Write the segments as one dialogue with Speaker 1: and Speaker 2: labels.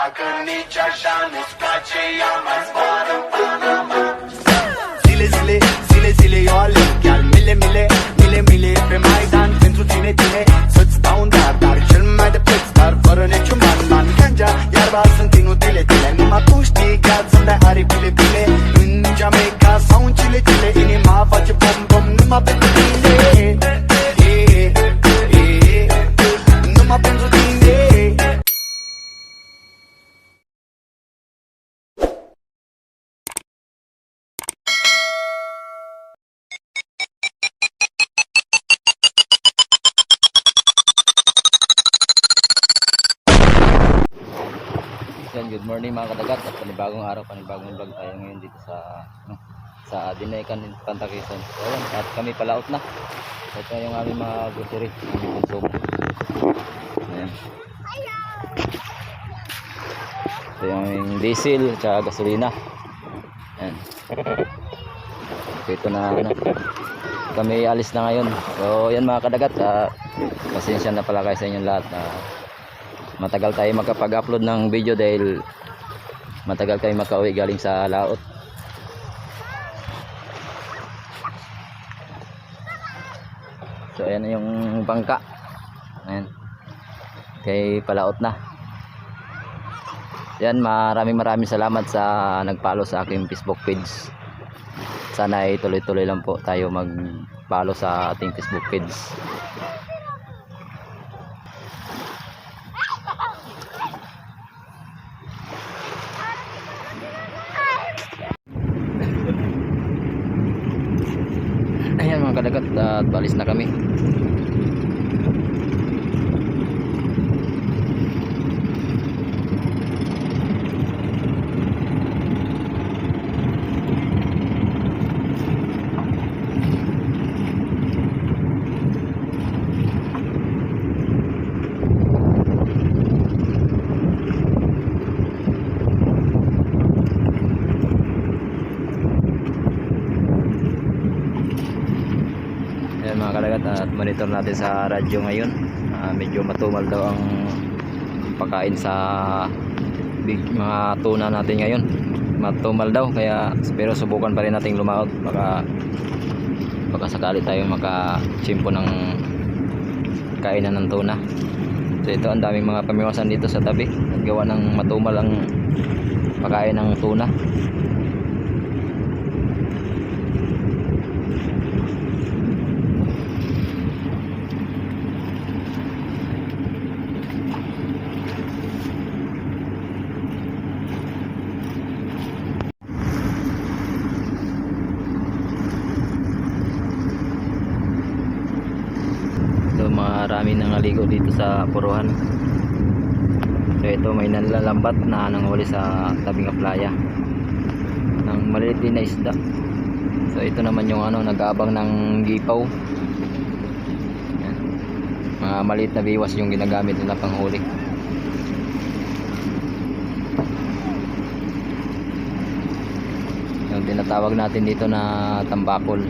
Speaker 1: Dacă nici așa nu-ți place, ia mai zboară în Panama.
Speaker 2: Zile, zile, zile, zile eu alerg chiar mile, mile, mile, mile pe Maidan pentru tine, tine să-ți dau un dar cel mai de preț, dar fără niciun ban. Ganja, iarba sunt inutile, tine. Numai tu știi că să-mi dai aripile, bile. În Jamaica sau în Chile, Chile, inima face bom, bom, numai pentru tine. Numai pentru tine.
Speaker 3: Yan, good morning mga kadagat at panibagong araw, panibagong vlog tayo ngayon dito sa Dinay Pantakisan. So yan, at kami palaot na. Ito yung aming mga grocery, aming konsumo. Ayan. Ito yung aming diesel at gasolina. Ayan. So ito na ano, kami alis na ngayon. So yan mga kadagat, pasensya na pala kayo sa inyong lahat. Matagal tayo makapag-upload ng video dahil matagal tayo makauwi galing sa laot. So ayan yung bangka. Ayan. Kay palaot na. Yan, maraming salamat sa nag-follow sa aking Facebook page. Sana ay tuloy-tuloy lang po tayo mag-follow sa ating Facebook page. Ayan mga kadagat, at balis na kami. Mga kadagat, at monitor natin sa radyo ngayon. Medyo matumal daw ang pagkain sa mga tuna natin ngayon. Matumal daw, kaya pero subukan pa rin nating lumaot. Baka sakali tayo makachimpo ng kainan ng tuna. So ito, ang daming mga pamiwasan dito sa tabi. Nagawa ng matumal ang pagkain ng tuna. Marami nang naligo dito sa Puruhan. So ito, may nanlalambat na nanghuli sa tabing playa ng maliit din na isda. So ito naman yung nag-aabang ng gipaw. Yan. Mga maliit na biwas yung ginagamit nila panghuli. Yung tinatawag natin dito na tambakol.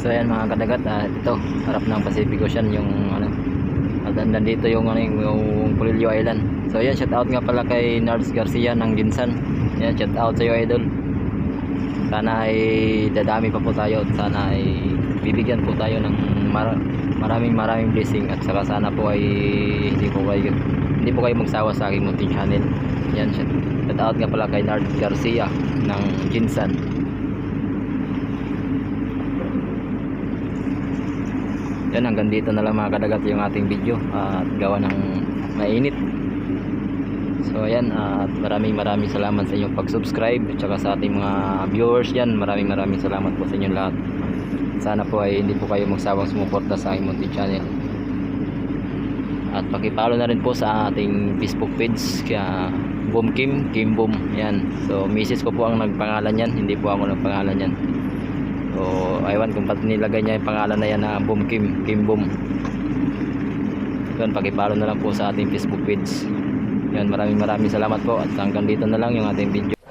Speaker 3: So ayan mga kadagat, ito harap ng Pacific Ocean yung ano, at nandito yung ano yung Polillo Island. So ayan, shout out nga pala kay Nards Garcia ng Ginsan. Ayan, shout out sa iyo idol. Sana ay dadami pa po tayo at sana ay bibigyan po tayo ng maraming blessing at saka sana po ay hindi po kayo magsawa sa aking munting channel. Yan, shout out nga pala kay Nards Garcia ng Ginsan. Yan, hanggang dito na lang mga kadagat yung ating video at gawa ng mainit. So ayan, at maraming salamat sa inyong pag-subscribe at saka sa ating mga viewers yan. Maraming salamat po sa inyong lahat. Sana po ay hindi po kayo magsawang sumuporta sa aking munting channel. At paki-follow na rin po sa ating Facebook page kaya Boom Kim Boom. Yan. So misis ko po ang nagpangalan yan, hindi po ako nagpangalan yan. So aywan kung ba't nilagay niya yung pangalan na yan na Boom Kim Boom. Yun, paki-follow na lang po sa ating Facebook page. Yan, maraming salamat po at hanggang dito na lang yung ating video.